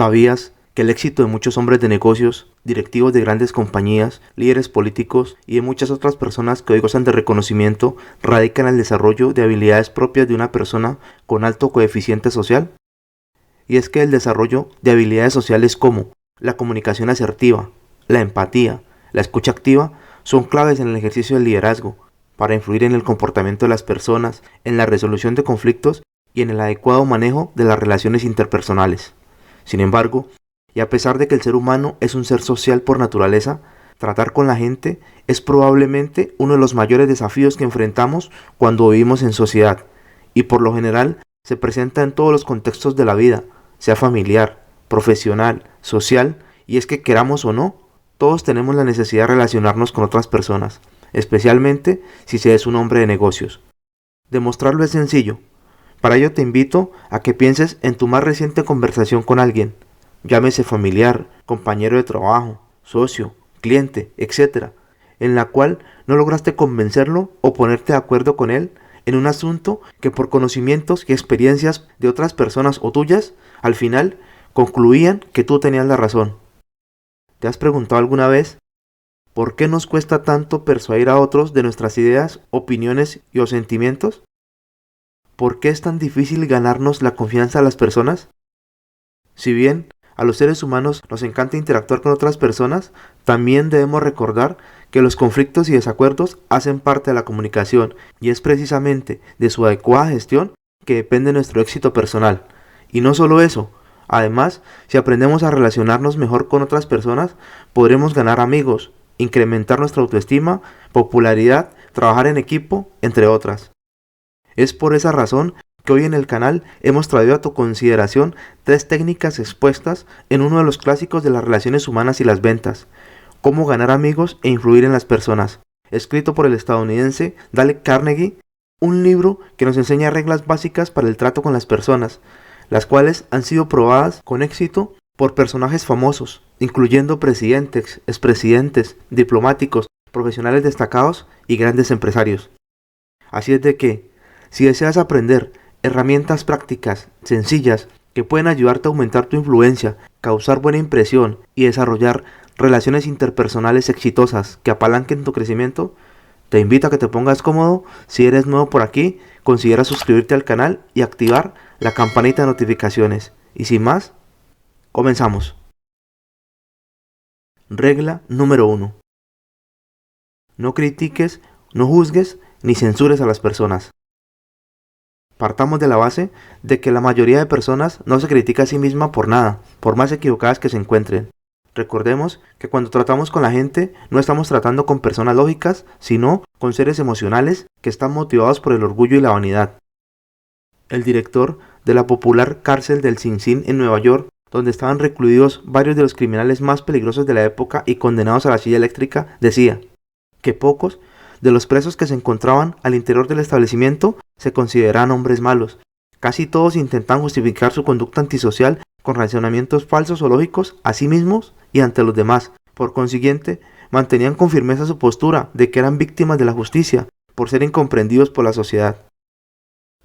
¿Sabías que el éxito de muchos hombres de negocios, directivos de grandes compañías, líderes políticos y de muchas otras personas que hoy gozan de reconocimiento radica en el desarrollo de habilidades propias de una persona con alto coeficiente social? Y es que el desarrollo de habilidades sociales como la comunicación asertiva, la empatía, la escucha activa son claves en el ejercicio del liderazgo para influir en el comportamiento de las personas, en la resolución de conflictos y en el adecuado manejo de las relaciones interpersonales. Sin embargo, y a pesar de que el ser humano es un ser social por naturaleza, tratar con la gente es probablemente uno de los mayores desafíos que enfrentamos cuando vivimos en sociedad, y por lo general se presenta en todos los contextos de la vida, sea familiar, profesional, social, y es que queramos o no, todos tenemos la necesidad de relacionarnos con otras personas, especialmente si se es un hombre de negocios. Demostrarlo es sencillo. Para ello te invito a que pienses en tu más reciente conversación con alguien, llámese familiar, compañero de trabajo, socio, cliente, etc., en la cual no lograste convencerlo o ponerte de acuerdo con él en un asunto que por conocimientos y experiencias de otras personas o tuyas, al final concluían que tú tenías la razón. ¿Te has preguntado alguna vez por qué nos cuesta tanto persuadir a otros de nuestras ideas, opiniones y o sentimientos? ¿Por qué es tan difícil ganarnos la confianza de las personas? Si bien a los seres humanos nos encanta interactuar con otras personas, también debemos recordar que los conflictos y desacuerdos hacen parte de la comunicación y es precisamente de su adecuada gestión que depende nuestro éxito personal. Y no solo eso, además, si aprendemos a relacionarnos mejor con otras personas, podremos ganar amigos, incrementar nuestra autoestima, popularidad, trabajar en equipo, entre otras. Es por esa razón que hoy en el canal hemos traído a tu consideración 3 técnicas expuestas en uno de los clásicos de las relaciones humanas y las ventas: Cómo ganar amigos e influir en las personas, escrito por el estadounidense Dale Carnegie, un libro que nos enseña reglas básicas para el trato con las personas, las cuales han sido probadas con éxito por personajes famosos, incluyendo presidentes, expresidentes, diplomáticos, profesionales destacados y grandes empresarios. Así es de que, si deseas aprender herramientas prácticas, sencillas, que pueden ayudarte a aumentar tu influencia, causar buena impresión y desarrollar relaciones interpersonales exitosas que apalanquen tu crecimiento, te invito a que te pongas cómodo. Si eres nuevo por aquí, considera suscribirte al canal y activar la campanita de notificaciones. Y sin más, comenzamos. Regla número 1. No critiques, no juzgues ni censures a las personas. Partamos de la base de que la mayoría de personas no se critica a sí misma por nada, por más equivocadas que se encuentren. Recordemos que cuando tratamos con la gente no estamos tratando con personas lógicas, sino con seres emocionales que están motivados por el orgullo y la vanidad. El director de la popular cárcel del Sing Sing en Nueva York, donde estaban recluidos varios de los criminales más peligrosos de la época y condenados a la silla eléctrica, decía que pocos de los presos que se encontraban al interior del establecimiento se consideraban hombres malos. Casi todos intentan justificar su conducta antisocial con razonamientos falsos o lógicos a sí mismos y ante los demás. Por consiguiente, mantenían con firmeza su postura de que eran víctimas de la justicia por ser incomprendidos por la sociedad.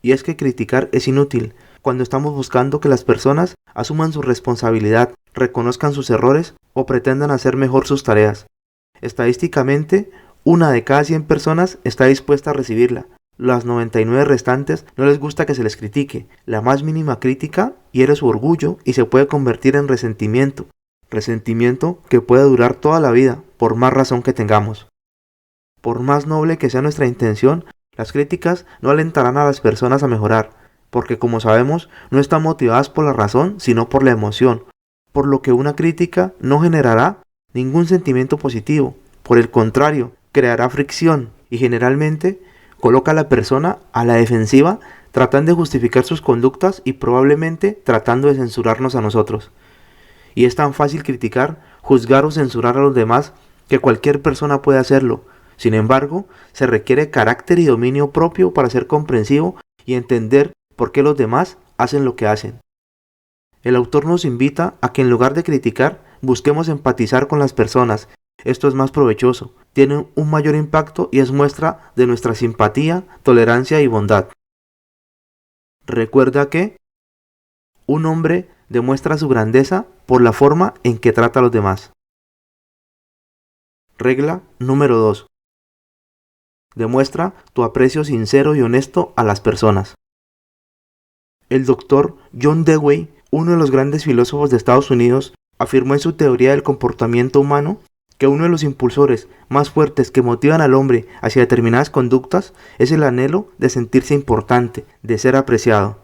Y es que criticar es inútil cuando estamos buscando que las personas asuman su responsabilidad, reconozcan sus errores o pretendan hacer mejor sus tareas. Estadísticamente, 1 de cada 100 personas está dispuesta a recibirla. Las 99 restantes no les gusta que se les critique. La más mínima crítica hiere su orgullo y se puede convertir en resentimiento. Resentimiento que puede durar toda la vida, por más razón que tengamos. Por más noble que sea nuestra intención, las críticas no alentarán a las personas a mejorar, porque como sabemos, no están motivadas por la razón, sino por la emoción, por lo que una crítica no generará ningún sentimiento positivo. Por el contrario, creará fricción y generalmente coloca a la persona a la defensiva, tratando de justificar sus conductas y probablemente tratando de censurarnos a nosotros. Y es tan fácil criticar, juzgar o censurar a los demás que cualquier persona puede hacerlo. Sin embargo, se requiere carácter y dominio propio para ser comprensivo y entender por qué los demás hacen lo que hacen. El autor nos invita a que en lugar de criticar, busquemos empatizar con las personas. Esto es más provechoso, tiene un mayor impacto y es muestra de nuestra simpatía, tolerancia y bondad. Recuerda que Un hombre demuestra su grandeza por la forma en que trata a los demás. Regla número 2. Demuestra tu aprecio sincero y honesto a las personas. El doctor John Dewey, uno de los grandes filósofos de Estados Unidos, afirmó en su teoría del comportamiento humano que uno de los impulsores más fuertes que motivan al hombre hacia determinadas conductas es el anhelo de sentirse importante, de ser apreciado.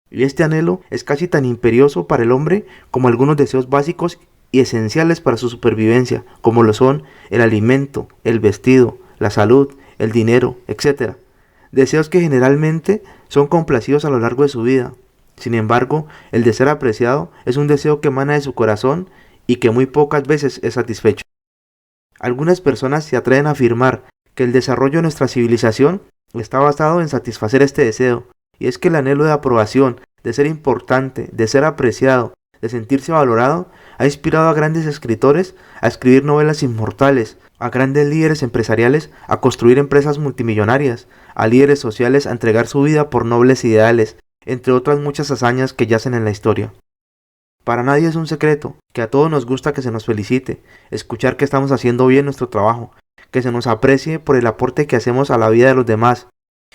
Y este anhelo es casi tan imperioso para el hombre como algunos deseos básicos y esenciales para su supervivencia, como lo son el alimento, el vestido, la salud, el dinero, etc. Deseos que generalmente son complacidos a lo largo de su vida. Sin embargo, el de ser apreciado es un deseo que emana de su corazón y que muy pocas veces es satisfecho. Algunas personas se atreven a afirmar que el desarrollo de nuestra civilización está basado en satisfacer este deseo, y es que el anhelo de aprobación, de ser importante, de ser apreciado, de sentirse valorado, ha inspirado a grandes escritores a escribir novelas inmortales, a grandes líderes empresariales a construir empresas multimillonarias, a líderes sociales a entregar su vida por nobles ideales, entre otras muchas hazañas que yacen en la historia. Para nadie es un secreto que a todos nos gusta que se nos felicite, escuchar que estamos haciendo bien nuestro trabajo, que se nos aprecie por el aporte que hacemos a la vida de los demás.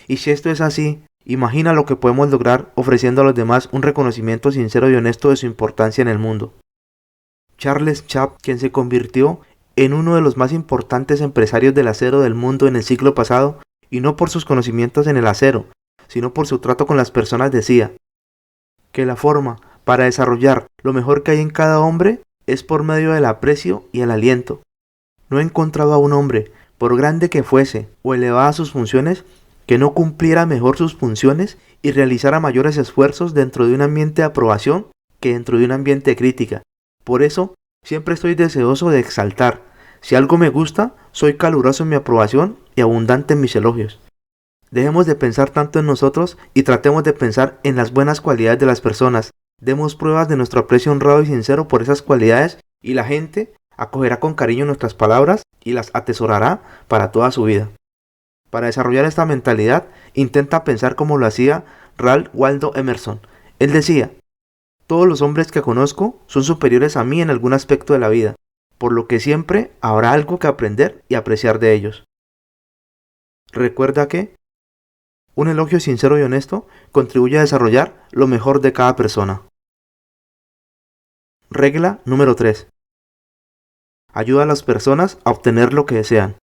Y si esto es así, imagina lo que podemos lograr ofreciendo a los demás un reconocimiento sincero y honesto de su importancia en el mundo. Charles Schwab, quien se convirtió en uno de los más importantes empresarios del acero del mundo en el siglo pasado, y no por sus conocimientos en el acero, sino por su trato con las personas, decía que la forma para desarrollar lo mejor que hay en cada hombre es por medio del aprecio y el aliento. No he encontrado a un hombre, por grande que fuese o elevada sus funciones, que no cumpliera mejor sus funciones y realizara mayores esfuerzos dentro de un ambiente de aprobación que dentro de un ambiente de crítica. Por eso, siempre estoy deseoso de exaltar. Si algo me gusta, soy caluroso en mi aprobación y abundante en mis elogios. Dejemos de pensar tanto en nosotros y tratemos de pensar en las buenas cualidades de las personas. Demos pruebas de nuestro aprecio honrado y sincero por esas cualidades y la gente acogerá con cariño nuestras palabras y las atesorará para toda su vida. Para desarrollar esta mentalidad, intenta pensar como lo hacía Ralph Waldo Emerson. Él decía: todos los hombres que conozco son superiores a mí en algún aspecto de la vida, por lo que siempre habrá algo que aprender y apreciar de ellos. Recuerda que un elogio sincero y honesto contribuye a desarrollar lo mejor de cada persona. Regla número 3. Ayuda a las personas a obtener lo que desean.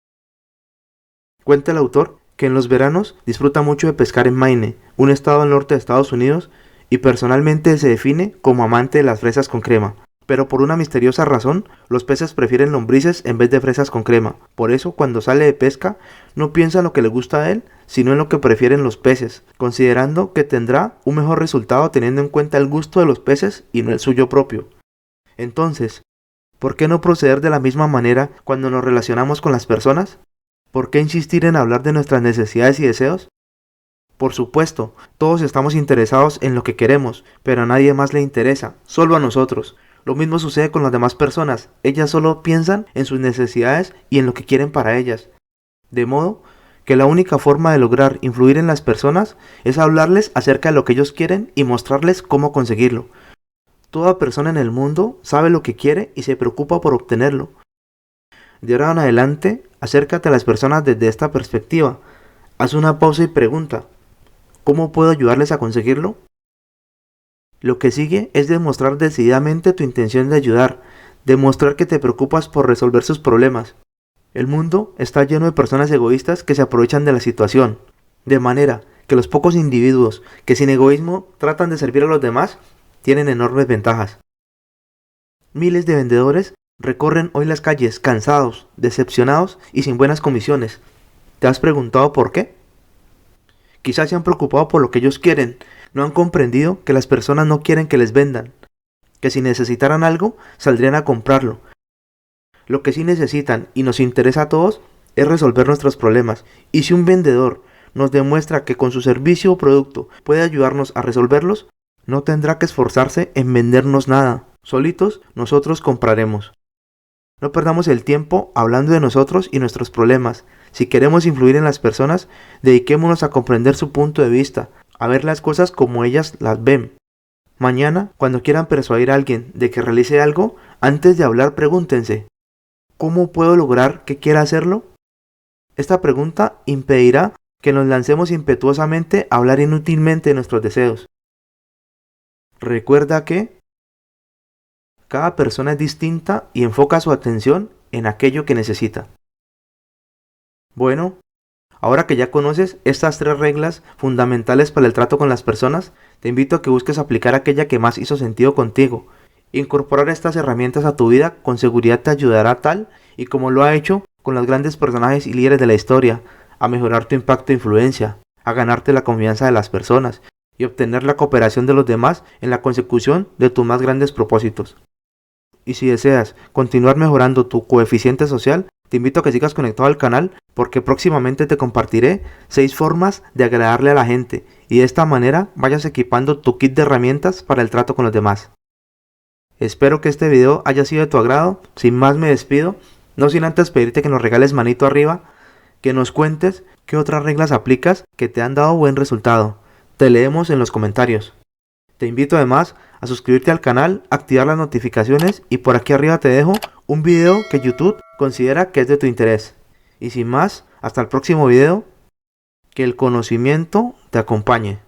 Cuenta el autor que en los veranos disfruta mucho de pescar en Maine, un estado al norte de Estados Unidos, y personalmente se define como amante de las fresas con crema. Pero por una misteriosa razón, los peces prefieren lombrices en vez de fresas con crema. Por eso, cuando sale de pesca, no piensa en lo que le gusta a él, sino en lo que prefieren los peces, considerando que tendrá un mejor resultado teniendo en cuenta el gusto de los peces y no el suyo propio. Entonces, ¿por qué no proceder de la misma manera cuando nos relacionamos con las personas? ¿Por qué insistir en hablar de nuestras necesidades y deseos? Por supuesto, todos estamos interesados en lo que queremos, pero a nadie más le interesa, solo a nosotros. Lo mismo sucede con las demás personas, ellas solo piensan en sus necesidades y en lo que quieren para ellas. De modo que la única forma de lograr influir en las personas es hablarles acerca de lo que ellos quieren y mostrarles cómo conseguirlo. Toda persona en el mundo sabe lo que quiere y se preocupa por obtenerlo. De ahora en adelante, acércate a las personas desde esta perspectiva. Haz una pausa y pregunta: ¿cómo puedo ayudarles a conseguirlo? Lo que sigue es demostrar decididamente tu intención de ayudar, demostrar que te preocupas por resolver sus problemas. El mundo está lleno de personas egoístas que se aprovechan de la situación, de manera que los pocos individuos que sin egoísmo tratan de servir a los demás tienen enormes ventajas. Miles de vendedores recorren hoy las calles cansados, decepcionados y sin buenas comisiones. ¿Te has preguntado por qué? Quizás se han preocupado por lo que ellos quieren, no han comprendido que las personas no quieren que les vendan, que si necesitaran algo, saldrían a comprarlo. Lo que sí necesitan y nos interesa a todos es resolver nuestros problemas, y si un vendedor nos demuestra que con su servicio o producto puede ayudarnos a resolverlos, no tendrá que esforzarse en vendernos nada, solitos nosotros compraremos. No perdamos el tiempo hablando de nosotros y nuestros problemas. Si queremos influir en las personas, dediquémonos a comprender su punto de vista, a ver las cosas como ellas las ven. Mañana, cuando quieran persuadir a alguien de que realice algo, antes de hablar pregúntense, ¿cómo puedo lograr que quiera hacerlo? Esta pregunta impedirá que nos lancemos impetuosamente a hablar inútilmente de nuestros deseos. Recuerda que cada persona es distinta y enfoca su atención en aquello que necesita. Bueno, ahora que ya conoces estas 3 reglas fundamentales para el trato con las personas, te invito a que busques aplicar aquella que más hizo sentido contigo. Incorporar estas herramientas a tu vida con seguridad te ayudará tal y como lo ha hecho con los grandes personajes y líderes de la historia, a mejorar tu impacto e influencia, a ganarte la confianza de las personas y obtener la cooperación de los demás en la consecución de tus más grandes propósitos. Y si deseas continuar mejorando tu coeficiente social, te invito a que sigas conectado al canal porque próximamente te compartiré 6 formas de agradarle a la gente y de esta manera vayas equipando tu kit de herramientas para el trato con los demás. Espero que este video haya sido de tu agrado. Sin más me despido, no sin antes pedirte que nos regales manito arriba, que nos cuentes qué otras reglas aplicas que te han dado buen resultado. Te leemos en los comentarios. Te invito además a suscribirte al canal, activar las notificaciones y por aquí arriba te dejo un video que YouTube considera que es de tu interés. Y sin más, hasta el próximo video, que el conocimiento te acompañe.